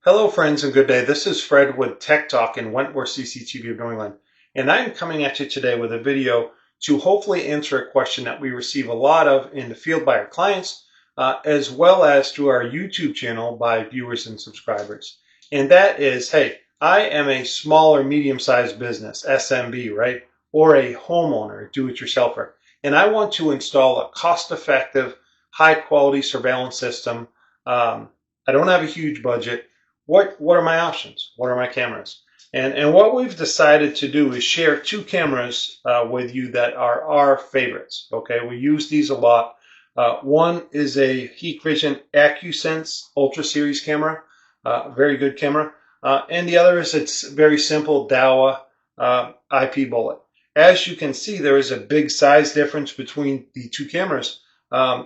Hello, friends, and good day. This is Fred with Tech Talk in Wentworth, CCTV of New England, and I'm coming at you today with a video to hopefully answer a question that we receive a lot of in the field by our clients, as well as through our YouTube channel by viewers and subscribers. And that is, hey, I am a small or medium-sized business, SMB, right, or a homeowner, do-it-yourselfer, and I want to install a cost-effective, high-quality surveillance system. I don't have a huge budget. What are my options? What are my cameras? And what we've decided to do is share two cameras with you that are our favorites. Okay, we use these a lot. One is a Hikvision AcuSense Ultra Series camera, very good camera, and the other is its very simple Dahua IP bullet. As you can see, there is a big size difference between the two cameras.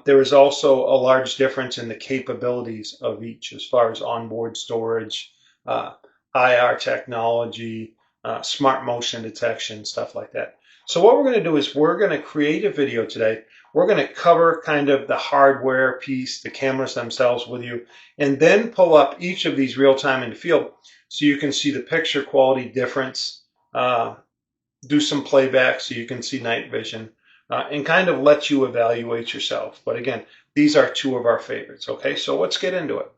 There is also a large difference in the capabilities of each as far as onboard storage, IR technology, smart motion detection, stuff like that. So what we're going to do is we're going to create a video today. We're going to cover kind of the hardware piece, the cameras themselves with you, and then pull up each of these real time in the field so you can see the picture quality difference, do some playback so you can see night vision. And kind of let you evaluate yourself. But again, these are two of our favorites. Okay, so let's get into it.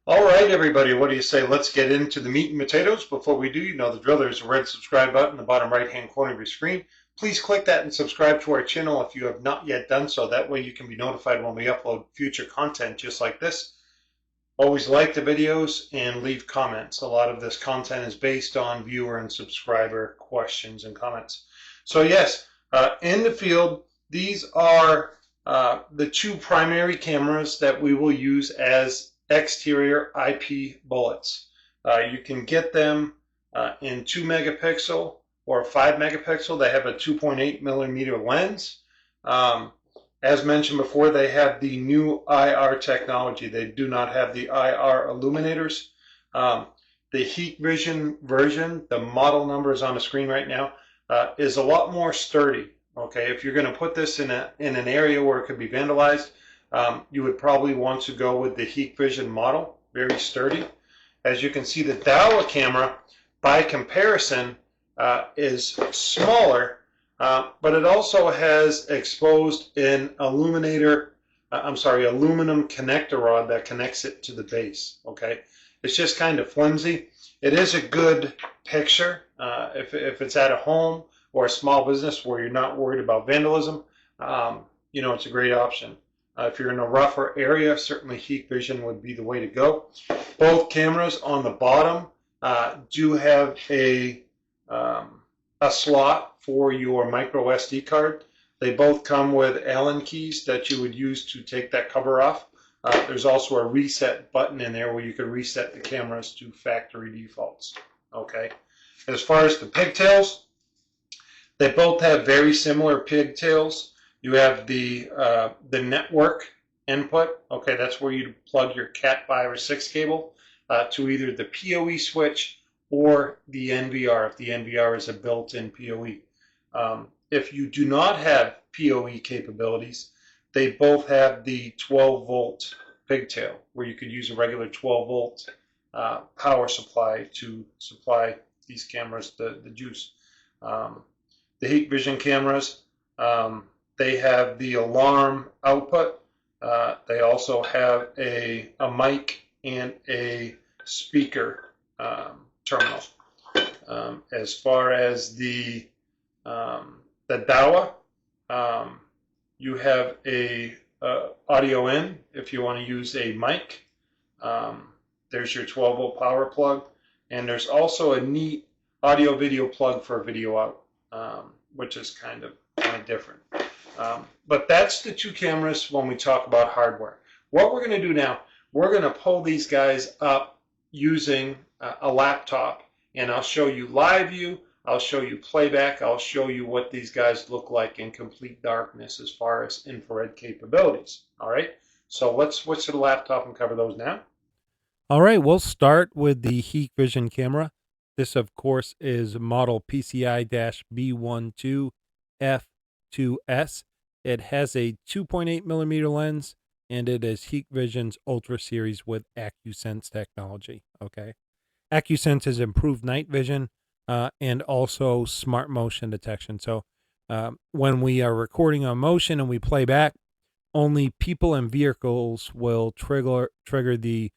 All right, everybody, what do you say? Let's get into the meat and potatoes. Before we do, you know the drill. There's a red subscribe button in the bottom right-hand corner of your screen. Please click that and subscribe to our channel if you have not yet done so. That way you can be notified when we upload future content just like this. Always like the videos and leave comments. A lot of this content is based on viewer and subscriber questions and comments. So yes, in the field, these are the two primary cameras that we will use as exterior IP bullets. You can get them in 2 megapixel or 5 megapixel. They have a 2.8 millimeter lens. As mentioned before, they have the new IR technology. They do not have the IR illuminators. The Hikvision version, the model number is on the screen right now, is a lot more sturdy. Okay, if you're going to put this in an area where it could be vandalized, you would probably want to go with the Hikvision model, very sturdy. As you can see, the Dahua camera, by comparison, is smaller. But it also has exposed an aluminum connector rod that connects it to the base. Okay, it's just kind of flimsy. It is a good picture if it's at a home or a small business where you're not worried about vandalism. You know, it's a great option. If you're in a rougher area, certainly Hikvision would be the way to go. Both cameras on the bottom do have a slot for your micro SD card. They both come with Allen keys that you would use to take that cover off. There's also a reset button in there where you can reset the cameras to factory defaults. Okay. As far as the pigtails, they both have very similar pigtails. You have the network input. Okay, that's where you plug your Cat 5 or 6 cable to either the PoE switch or the NVR, if the NVR is a built-in PoE. If you do not have PoE capabilities, they both have the 12-volt pigtail, where you could use a regular 12-volt power supply to supply these cameras the juice. The Hikvision cameras, they have the alarm output. They also have a mic and a speaker terminal. As far as the Dahua, you have a audio in if you want to use a mic. There's your 12-volt power plug, and there's also a neat audio video plug for video out, which is kind of different. But that's the two cameras when we talk about hardware. What we're going to do now, we're going to pull these guys up using a laptop, and I'll show you live view, I'll show you playback, I'll show you what these guys look like in complete darkness as far as infrared capabilities. All right, so let's switch to the laptop and cover those now. All right, we'll start with the Hikvision camera. This, of course, is model PCI-B12F2S. It has a 2.8 millimeter lens, and it is Hikvision's Ultra Series with AcuSense technology. Okay. AcuSense has improved night vision and also smart motion detection. So when we are recording on motion and we play back, only people and vehicles will trigger the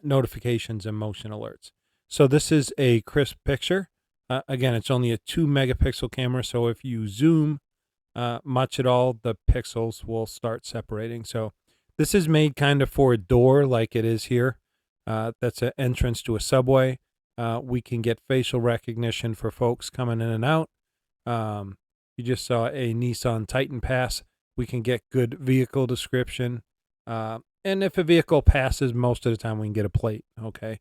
notifications and motion alerts. So this is a crisp picture. Again, it's only a 2 megapixel camera. So if you zoom much at all, the pixels will start separating. So this is made kind of for a door like it is here. That's an entrance to a subway. We can get facial recognition for folks coming in and out. You just saw a Nissan Titan pass. We can get good vehicle description. And if a vehicle passes, most of the time we can get a plate. Okay.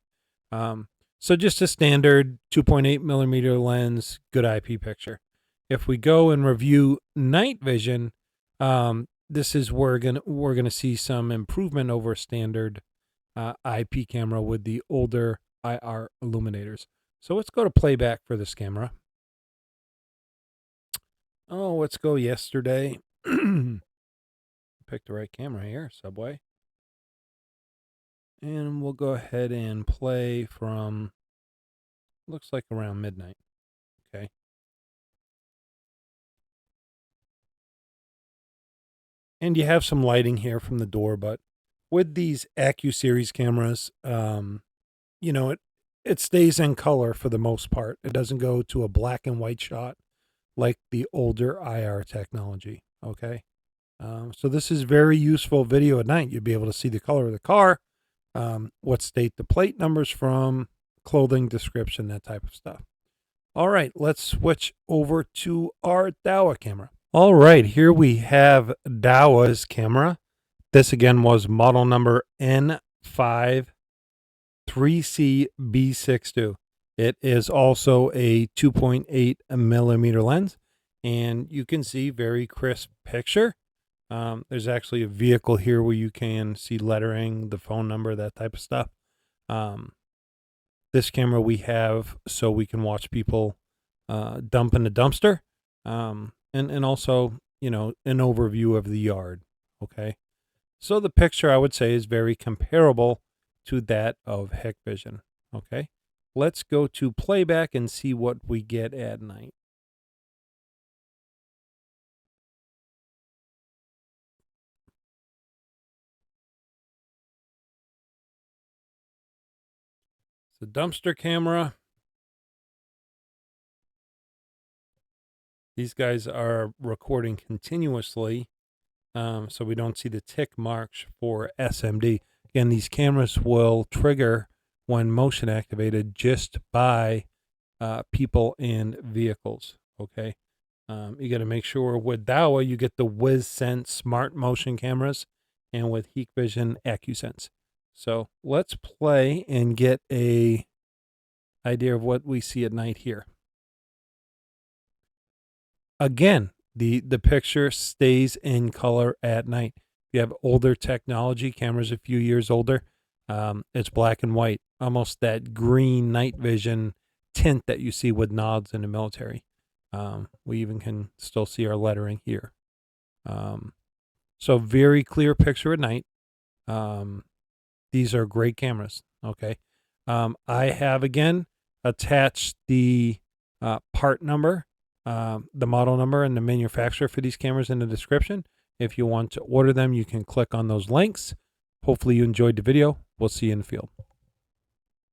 So just a standard 2.8 millimeter lens, good IP picture. If we go and review night vision, this is where we're gonna see some improvement over standard IP camera with the older IR illuminators. So let's go to playback for this camera. Oh, let's go yesterday. Pick the right camera here, Subway. And we'll go ahead and play from, looks like around midnight. Okay. And you have some lighting here from the door, but with these AcuSeries cameras, you know, it stays in color for the most part. It doesn't go to a black and white shot like the older IR technology. Okay. So this is very useful video at night. You'll be able to see the color of the car, what state the plate number's from, clothing description, that type of stuff. All right, let's switch over to our Dahua camera. All right, here we have Dahua's camera. This again was model number N53CB62. It is also a 2.8 millimeter lens, and you can see very crisp picture. There's actually a vehicle here where you can see lettering, the phone number, that type of stuff. This camera we have so we can watch people dump in the dumpster, and also, you know, an overview of the yard. Okay. So the picture I would say is very comparable to that of Hikvision. Okay. Let's go to playback and see what we get at night. The dumpster camera. These guys are recording continuously, so we don't see the tick marks for SMD. Again, these cameras will trigger when motion activated just by people and vehicles. Okay, you got to make sure with Dahua you get the WizSense smart motion cameras, and with Hikvision AcuSense. So let's play and get a idea of what we see at night here. Again, the picture stays in color at night. If you have older technology, cameras a few years older, it's black and white, almost that green night vision tint that you see with nods in the military. We even can still see our lettering here. So very clear picture at night. These are great cameras. Okay. I have again attached the part number, the model number, and the manufacturer for these cameras in the description. If you want to order them, you can click on those links. Hopefully you enjoyed the video. We'll see you in the field.